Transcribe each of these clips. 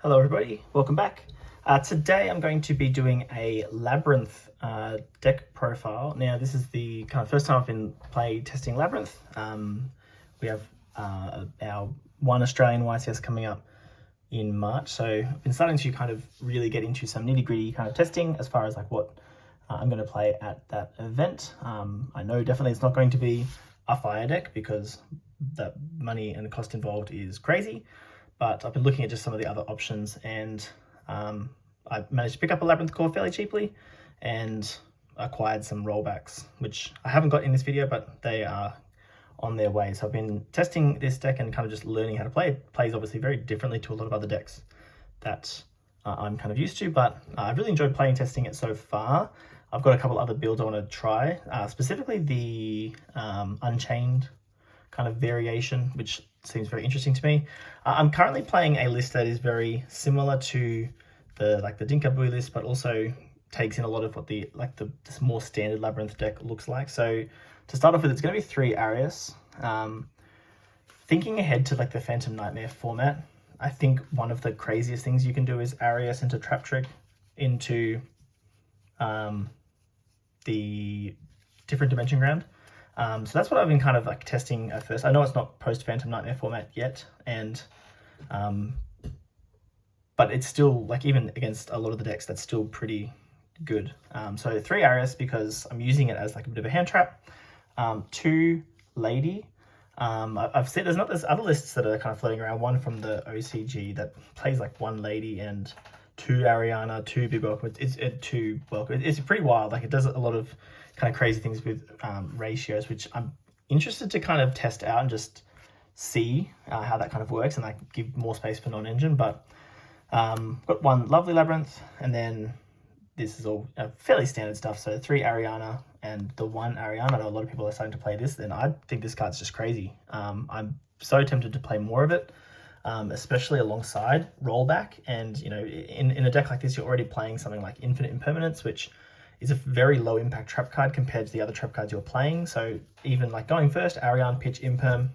Hello everybody, welcome back. Today I'm going to be doing a Labrynth deck profile. Now this is the kind of first time I've been testing Labrynth. We have our one Australian YCS coming up in March, so I've been starting to kind of really get into some nitty gritty kind of testing as far as like what I'm going to play at that event. I know definitely it's not going to be a fire deck because the money and the cost involved is crazy. But I've been looking at just some of the other options, and I managed to pick up a Labrynth core fairly cheaply and acquired some rollbacks, which I haven't got in this video, but they are on their way. So I've been testing this deck and kind of just learning how to play. It plays obviously very differently to a lot of other decks that I'm kind of used to, but I've really enjoyed playing testing it so far. I've got a couple other builds I want to try, specifically the Unchained kind of variation, which seems very interesting to me. I'm currently playing a list that is very similar to the Dinkabui list, but also takes in a lot of what this more standard Labrynth deck looks like. So to start off with, it's going to be 3 Arias. Thinking ahead to like the Phantom Nightmare format, I think one of the craziest things you can do is Arias into Trap Trick into the different dimension ground. So that's what I've been kind of like testing at first. I know it's not post Phantom Nightmare format yet, and but it's still like, even against a lot of the decks, that's still pretty good. So 3 Arias because I'm using it as like a bit of a hand trap. 2 Lady. I've seen there's other lists that are kind of floating around. One from the OCG that plays like 1 Lady and 2 Ariana, 2 Big Welcome. It's 2 Welcome. It's pretty wild. Like, it does a lot of kind of crazy things with ratios, which I'm interested to kind of test out and just see how that kind of works and like give more space for non-engine. But got 1 lovely Labrynth, and then this is all fairly standard stuff. So 3 Ariana and the 1 Ariana. I know a lot of people are starting to play this, and I think this card's just crazy. I'm so tempted to play more of it, especially alongside rollback. And you know, in a deck like this, you're already playing something like Infinite Impermanence, which is a very low impact trap card compared to the other trap cards you're playing. So even like going first, Ariane pitch Imperm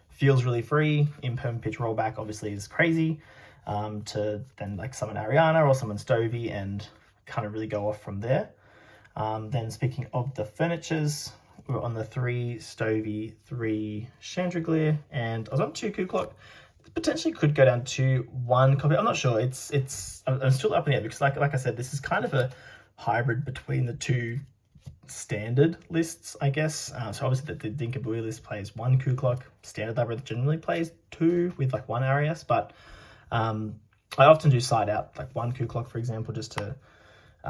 feels really free. Imperm pitch rollback obviously is crazy. To then like summon Ariana or summon Stovey and kind of really go off from there. Then speaking of the furnitures, we're on the 3 Stovey, 3 Chandragleer, and I was on 2 Kuklok. Potentially could go down to 1 copy. I'm not sure. I'm still up in the air because like I said, this is kind of a hybrid between the 2 standard lists, I guess. So obviously the Dinkabui list plays 1 Kuklok. Standard Labyrinth generally plays 2 with like 1 Arias, but I often do side out like 1 Kuklok, for example, just to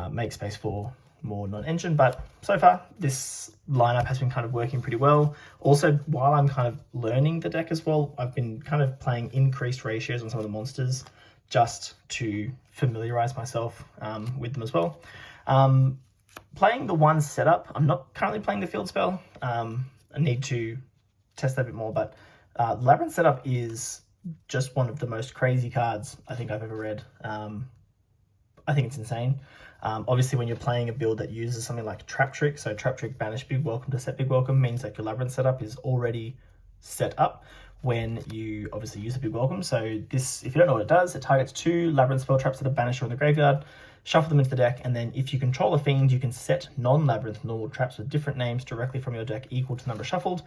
make space for more non-engine. But so far this lineup has been kind of working pretty well. Also, while I'm kind of learning the deck as well, I've been kind of playing increased ratios on some of the monsters just to familiarize myself with them as well. Playing the 1 setup, I'm not currently playing the field spell. I need to test that a bit more, but Labyrinth setup is just one of the most crazy cards I think I've ever read. I think it's insane. Obviously, when you're playing a build that uses something like Trap Trick, so Trap Trick Banish Big Welcome to set Big Welcome means that your Labyrinth setup is already set up when you obviously use a Big Welcome. So this, if you don't know what it does, it targets 2 Labyrinth spell traps that are banished or in the graveyard, shuffle them into the deck, and then if you control a fiend, you can set non-Labyrinth normal traps with different names directly from your deck equal to the number shuffled.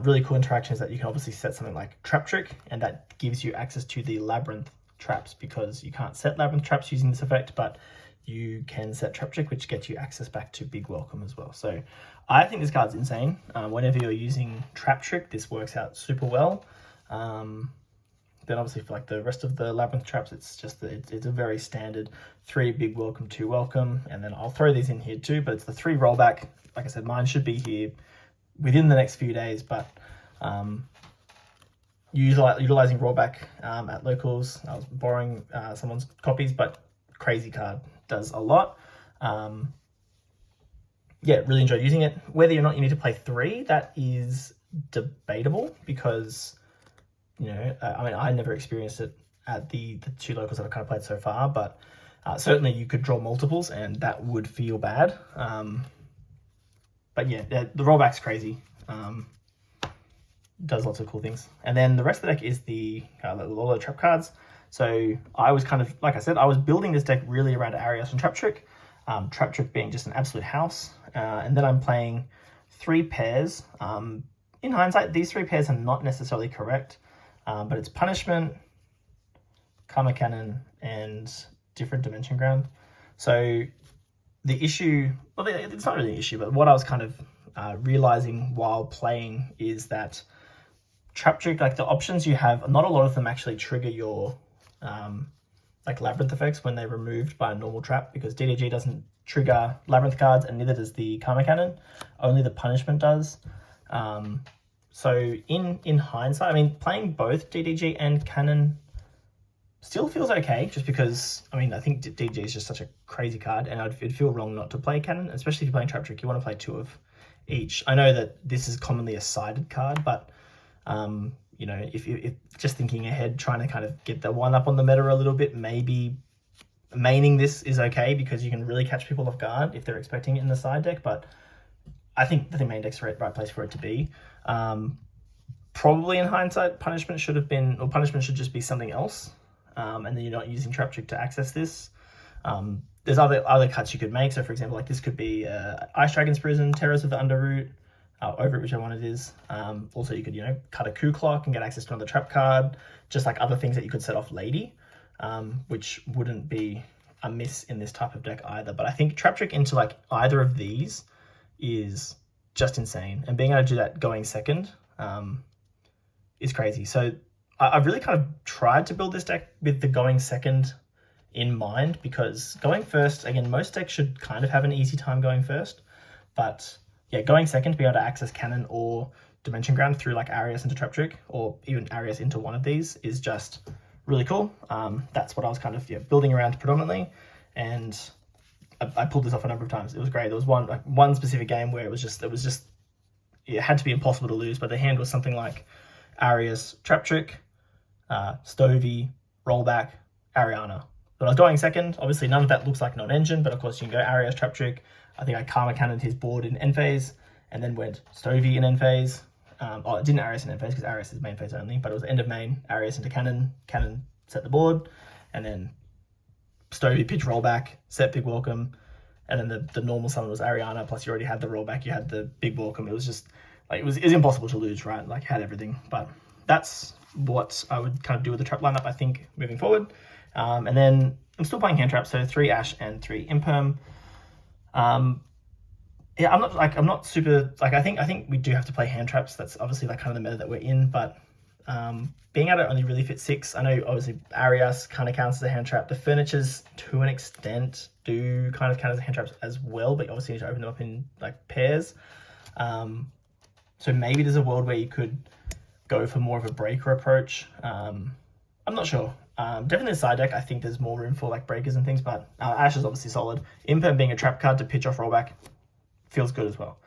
Really cool interaction is that you can obviously set something like Trap Trick, and that gives you access to the Labyrinth traps because you can't set Labyrinth traps using this effect, but you can set Trap Trick, which gets you access back to Big Welcome as well. So I think this card's insane. Whenever you're using Trap Trick, this works out super well. Then obviously for like the rest of the Labyrinth traps, it's a very standard 3 Big Welcome, 2 Welcome, and then I'll throw these in here too, but it's the 3 rollback. Like I said, mine should be here within the next few days, but utilizing rollback at locals. I was borrowing someone's copies, but crazy card, does a lot. Yeah, really enjoyed using it. Whether or not you need to play 3, that is debatable because, you know, I mean, I never experienced it at the 2 locals that I've kind of played so far, but certainly you could draw multiples and that would feel bad. But yeah, the rollback's crazy. Does lots of cool things. And then the rest of the deck is the lot of trap cards. So I was kind of, like I said, I was building this deck really around Arias and Trap Trick. Trap Trick being just an absolute house. And then I'm playing 3 pairs. In hindsight, these 3 pairs are not necessarily correct, but it's Punishment, Karma Cannon, and Different Dimension Ground. So the issue, well, it's not really an issue, but what I was kind of realizing while playing is that Trap Trick, like the options you have, not a lot of them actually trigger your like Labrynth effects when they're removed by a normal trap, because DDG doesn't trigger Labrynth cards and neither does the Karma Cannon, only the Punishment does. So in hindsight, I mean, playing both DDG and Cannon still feels okay, just because, I mean, I think DDG is just such a crazy card, and it'd feel wrong not to play Cannon, especially if you're playing Trap Trick. You want to play 2 of each. I know that this is commonly a sided card, but you know, if just thinking ahead, trying to kind of get the one up on the meta a little bit, maybe maining this is okay, because you can really catch people off guard if they're expecting it in the side deck. But I think the main deck's the right place for it to be. Probably in hindsight, Punishment should have been, or Punishment should just be something else, and then you're not using Trap Trick to access this. There's other cuts you could make. So for example, like this could be Ice Dragon's Prison, Terrors of the Underroot, Overroot, whichever one it is. Also, you could, you know, cut a Coup Clock and get access to another trap card, just like other things that you could set off Lady, which wouldn't be a miss in this type of deck either. But I think Trap Trick into like either of these is just insane, and being able to do that going second is crazy. So I've really kind of tried to build this deck with the going second in mind, because going first, again, most decks should kind of have an easy time going first, but yeah, going second to be able to access Cannon or Dimension Ground through like Arias into Trap Trick, or even Arias into one of these, is just really cool. That's what I was kind of building around predominantly, and I pulled this off a number of times. It was great. There was one specific game where it had to be impossible to lose, but the hand was something like Arias, Trap Trick, Stovey, Rollback, Ariana. But I was going second. Obviously, none of that looks like non-engine, but of course you can go Arias, Trap Trick. I think I Karma Cannoned his board in end phase, and then went Stovey in end phase. It didn't Arias in end phase, because Arias is main phase only, but it was end of main, Arias into Cannon, Cannon set the board, and then Stovey pitch Rollback, set Big Welcome, and then the normal summon was Ariana, plus you already had the Rollback, you had the Big Welcome. It was just, like, it was impossible to lose, right? Like, had everything. But that's what I would kind of do with the trap lineup, I think, moving forward. And then I'm still playing hand traps, so 3 Ash and 3 Imperm. Yeah, I'm not super, like, I think we do have to play hand traps. That's obviously like kind of the meta that we're in, but being able to only really fit 6, I know obviously Arias kind of counts as a hand trap. The Furnitures to an extent do kind of count as hand traps as well, but you obviously need to open them up in like pairs. So maybe there's a world where you could go for more of a breaker approach. I'm not sure. Definitely the side deck, I think there's more room for like breakers and things, but Ash is obviously solid. Imperm being a trap card to pitch off Rollback feels good as well.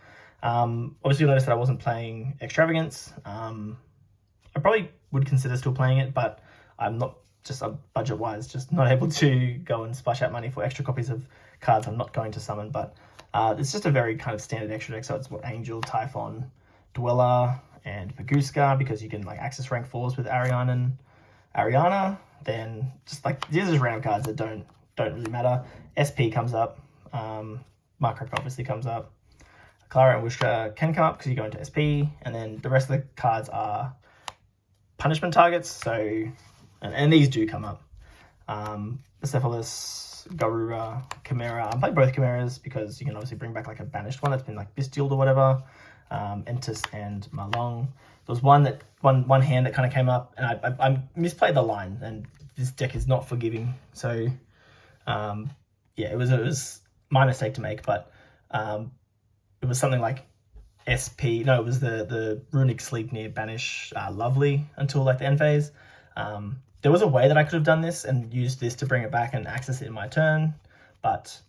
Obviously you'll notice that I wasn't playing Extravagance. I probably would consider still playing it, but I'm not, just budget wise, just not able to go and splash out money for extra copies of cards I'm not going to summon. But it's just a very kind of standard extra deck. So it's what Angel, Typhon, Dweller, and Paguska, because you can like access rank 4s with Ariana and Ariana. Then just like these are just random cards that don't really matter. SP comes up. Mark Cracker obviously comes up. Clara and Wishka can come up because you go into SP, and then the rest of the cards are punishment targets. So, and these do come up. Acephalus, Garura, Chimera. I'm playing both Chimeras because you can obviously bring back like a banished one that's been like Bestialed or whatever. Entis and Malong. There was one hand that kind of came up, and I misplayed the line, and this deck is not forgiving. So, yeah, it was my mistake to make, but it was something like SP. No, it was the Runic Sleep near Banish Lovely until like the end phase. There was a way that I could have done this and used this to bring it back and access it in my turn, but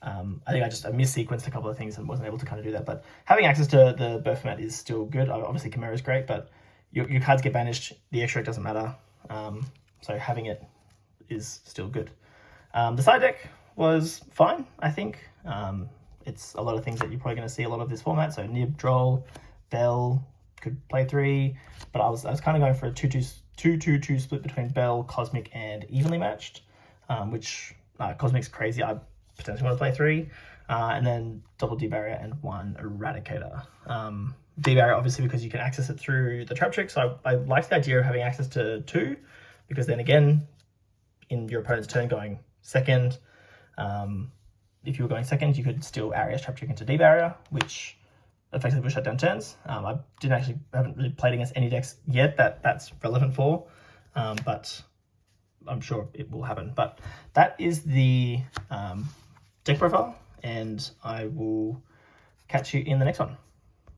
I think I mis-sequenced a couple of things and wasn't able to kind of do that. But having access to the birth format is still good. Obviously, Chimera is great, but your cards get banished. The extra doesn't matter. So having it is still good. The side deck was fine, I think. It's a lot of things that you're probably going to see a lot of this format. So Nib, Droll, Bell could play 3, but I was kind of going for a 2-2-2 split between Bell, Cosmic, and Evenly Matched, which Cosmic's crazy. I potentially want to play 3. And then double D-Barrier and 1 Eradicator. D-Barrier, obviously, because you can access it through the Trap Trick. So I like the idea of having access to 2, because then again, in your opponent's turn going second, if you were going second, you could still Arias Trap Trick into D-Barrier, which effectively will shut down turns. I haven't really played against any decks yet that's relevant for, but I'm sure it will happen. But that is the deck profile, and I will catch you in the next one.